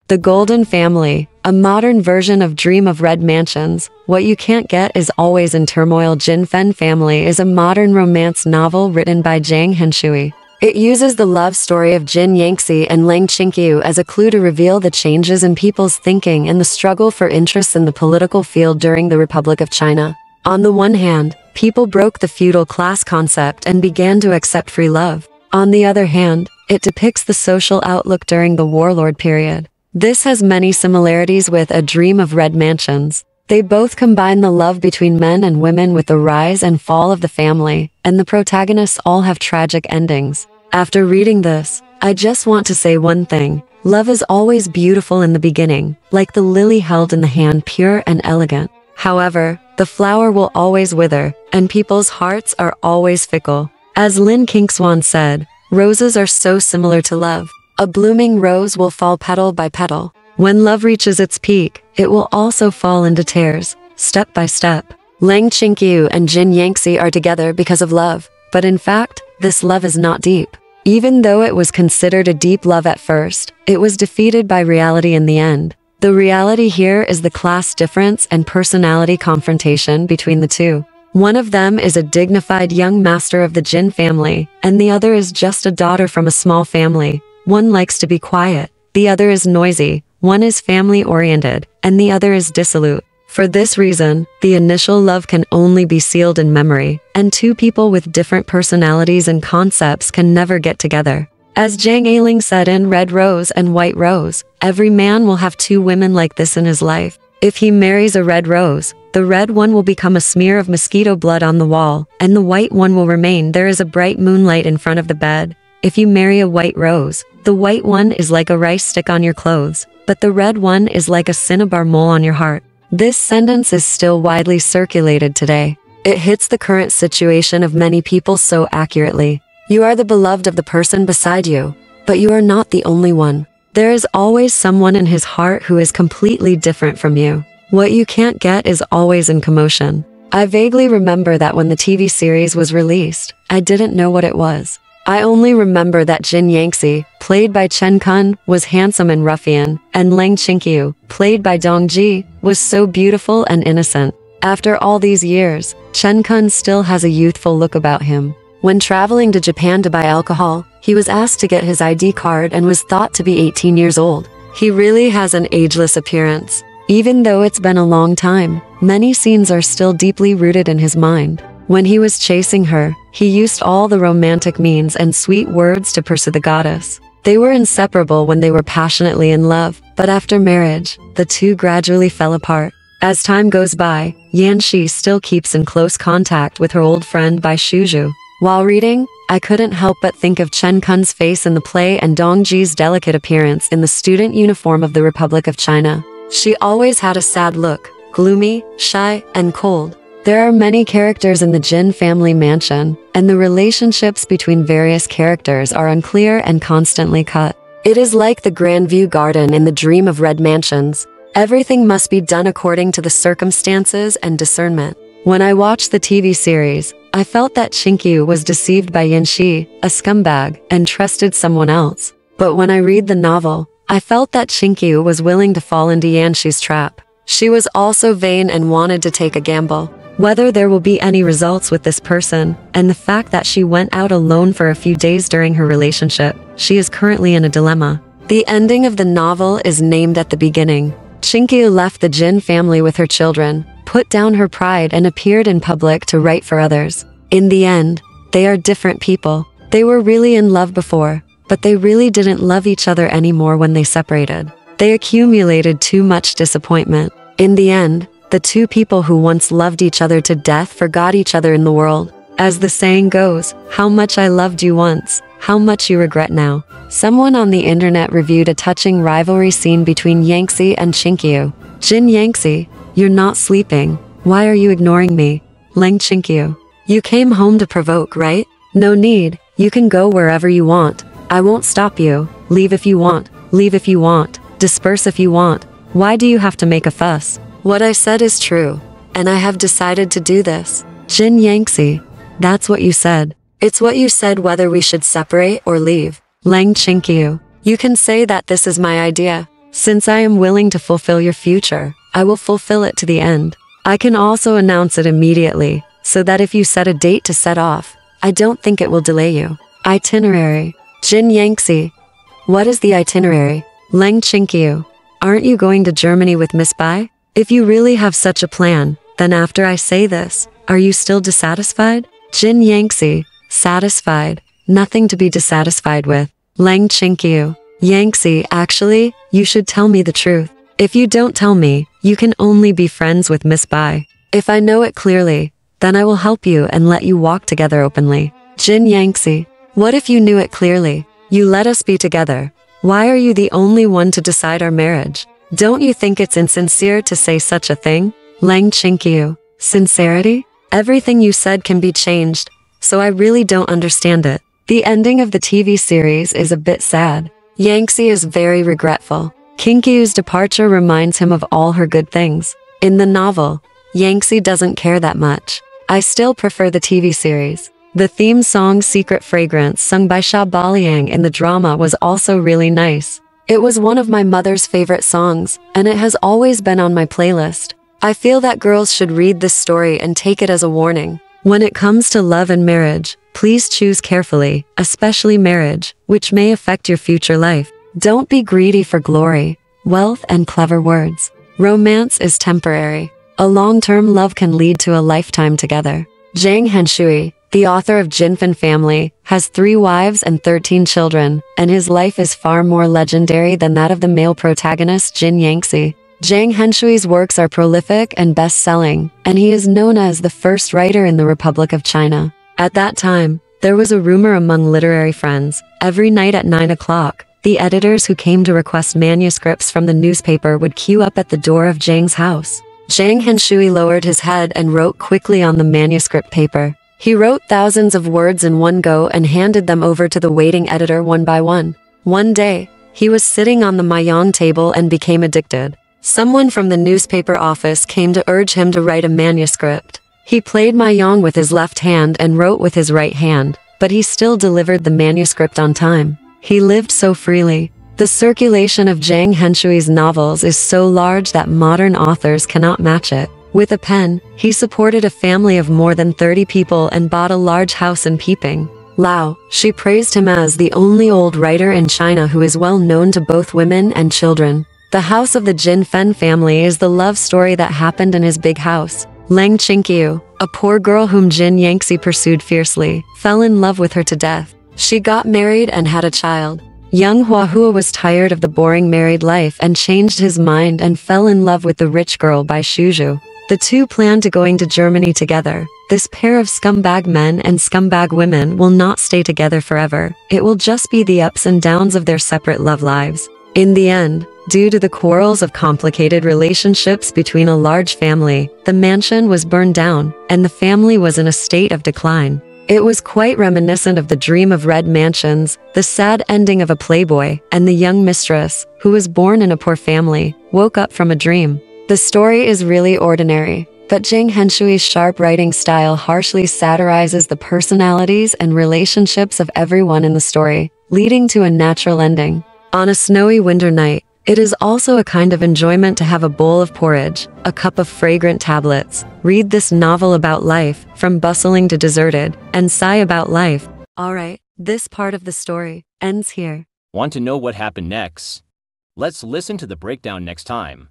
The Golden Family, a modern version of Dream of Red Mansions. What You Can't Get Is Always in Turmoil. Jin Fen Family is a modern romance novel written by Zhang Henshui. It uses the love story of Jin Yanxi and Leng Qingqiu as a clue to reveal the changes in people's thinking and the struggle for interests in the political field during the Republic of China. On the one hand, people broke the feudal class concept and began to accept free love. On the other hand, it depicts the social outlook during the warlord period. This has many similarities with A Dream of Red Mansions. They both combine the love between men and women with the rise and fall of the family, and the protagonists all have tragic endings. After reading this, I just want to say one thing. Love is always beautiful in the beginning, like the lily held in the hand, pure and elegant. However, the flower will always wither, and people's hearts are always fickle. As Lin Qingqiu said, roses are so similar to love. A blooming rose will fall petal by petal. When love reaches its peak, it will also fall into tears, step by step. Leng Qingqiu and Jin Yanxi are together because of love, but in fact, this love is not deep. Even though it was considered a deep love at first, it was defeated by reality in the end. The reality here is the class difference and personality confrontation between the two. One of them is a dignified young master of the Jin family, and the other is just a daughter from a small family. One likes to be quiet, the other is noisy, one is family-oriented, and the other is dissolute. For this reason, the initial love can only be sealed in memory, and two people with different personalities and concepts can never get together. As Zhang Ailing said in Red Rose and White Rose, every man will have two women like this in his life. If he marries a red rose, the red one will become a smear of mosquito blood on the wall, and the white one will remain there as a bright moonlight in front of the bed. If you marry a white rose, the white one is like a rice stick on your clothes, but the red one is like a cinnabar mole on your heart. This sentence is still widely circulated today. It hits the current situation of many people so accurately. You are the beloved of the person beside you, but you are not the only one. There is always someone in his heart who is completely different from you. What you can't get is always in commotion. I vaguely remember that when the TV series was released, I didn't know what it was. I only remember that Jin Yanxi, played by Chen Kun, was handsome and ruffian, and Leng Qingqiu, played by Dong Ji, was so beautiful and innocent. After all these years, Chen Kun still has a youthful look about him. When traveling to Japan to buy alcohol, he was asked to get his ID card and was thought to be 18 years old. He really has an ageless appearance. Even though it's been a long time, many scenes are still deeply rooted in his mind. When he was chasing her, he used all the romantic means and sweet words to pursue the goddess. They were inseparable when they were passionately in love, but after marriage, the two gradually fell apart. As time goes by, Yanxi still keeps in close contact with her old friend Bai Shuzhu. While reading, I couldn't help but think of Chen Kun's face in the play and Dong Ji's delicate appearance in the student uniform of the Republic of China. She always had a sad look, gloomy, shy, and cold. There are many characters in the Jin family mansion, and the relationships between various characters are unclear and constantly cut. It is like the Grandview Garden in the Dream of Red Mansions. Everything must be done according to the circumstances and discernment. When I watched the TV series, I felt that Qingqiu was deceived by Yanxi, a scumbag, and trusted someone else. But when I read the novel, I felt that Qingqiu was willing to fall into Yanxi's trap. She was also vain and wanted to take a gamble. Whether there will be any results with this person, and the fact that she went out alone for a few days during her relationship, she is currently in a dilemma. The ending of the novel is named at the beginning. Qingqiu left the Jin family with her children, put down her pride and appeared in public to write for others. In the end, they are different people. They were really in love before, but they really didn't love each other anymore when they separated. They accumulated too much disappointment. In the end, the two people who once loved each other to death forgot each other in the world. As the saying goes, how much I loved you once, how much you regret now. Someone on the internet reviewed a touching rivalry scene between Yanxi and Qingqiu. Jin Yanxi, you're not sleeping. Why are you ignoring me? Leng Qingqiu, you came home to provoke, right? No need, you can go wherever you want. I won't stop you. Leave if you want, leave if you want, disperse if you want. Why do you have to make a fuss? What I said is true, and I have decided to do this. Jin Yanxi, that's what you said. It's what you said whether we should separate or leave. Leng Qingqiu, you can say that this is my idea. Since I am willing to fulfill your future, I will fulfill it to the end. I can also announce it immediately, so that if you set a date to set off, I don't think it will delay you. Itinerary. Jin Yanxi. What is the itinerary? Leng Qingqiu. Aren't you going to Germany with Miss Bai? If you really have such a plan, then after I say this, are you still dissatisfied? Jin Yanxi. Satisfied. Nothing to be dissatisfied with. Leng Qingqiu. Yanxi, actually, you should tell me the truth. If you don't tell me, you can only be friends with Miss Bai. If I know it clearly, then I will help you and let you walk together openly. Jin Yanxi. What if you knew it clearly? You let us be together. Why are you the only one to decide our marriage? Don't you think it's insincere to say such a thing? Leng Qingqiu. Sincerity? Everything you said can be changed, so I really don't understand it. The ending of the TV series is a bit sad. Yanxi is very regretful. Qingqiu's departure reminds him of all her good things. In the novel, Yanxi doesn't care that much. I still prefer the TV series. The theme song Secret Fragrance sung by Beiyang in the drama was also really nice. It was one of my mother's favorite songs, and it has always been on my playlist. I feel that girls should read this story and take it as a warning. When it comes to love and marriage, please choose carefully, especially marriage, which may affect your future life. Don't be greedy for glory, wealth, and clever words. Romance is temporary. A long-term love can lead to a lifetime together. Zhang Henshui, the author of Jin Fan Family, has 3 wives and 13 children, and his life is far more legendary than that of the male protagonist Jin Yanxi. Zhang Henshui's works are prolific and best-selling, and he is known as the first writer in the Republic of China. At that time, there was a rumor among literary friends. Every night at 9 o'clock, the editors who came to request manuscripts from the newspaper would queue up at the door of Zhang's house. Zhang Henshui lowered his head and wrote quickly on the manuscript paper. He wrote thousands of words in one go and handed them over to the waiting editor one by one. One day, he was sitting on the Beiyang table and became addicted. Someone from the newspaper office came to urge him to write a manuscript. He played Beiyang with his left hand and wrote with his right hand, but he still delivered the manuscript on time. He lived so freely. The circulation of Zhang Henshui's novels is so large that modern authors cannot match it. With a pen, he supported a family of more than 30 people and bought a large house in Peeping. Lao, she praised him as the only old writer in China who is well known to both women and children. The house of the Jin Fan family is the love story that happened in his big house. Leng Qingqiu, a poor girl whom Jin Yanxi pursued fiercely, fell in love with her to death. She got married and had a child. Young Huahua was tired of the boring married life and changed his mind and fell in love with the rich girl Bai Shuzhu. The two planned to going to Germany together. This pair of scumbag men and scumbag women will not stay together forever. It will just be the ups and downs of their separate love lives. In the end, due to the quarrels of complicated relationships between a large family, the mansion was burned down, and the family was in a state of decline. It was quite reminiscent of the dream of red mansions, the sad ending of a playboy, and the young mistress, who was born in a poor family, woke up from a dream. The story is really ordinary, but Zhang Henshui's sharp writing style harshly satirizes the personalities and relationships of everyone in the story, leading to a natural ending. On a snowy winter night, it is also a kind of enjoyment to have a bowl of porridge, a cup of fragrant tablets, read this novel about life, from bustling to deserted, and sigh about life. Alright, this part of the story ends here. Want to know what happened next? Let's listen to the breakdown next time.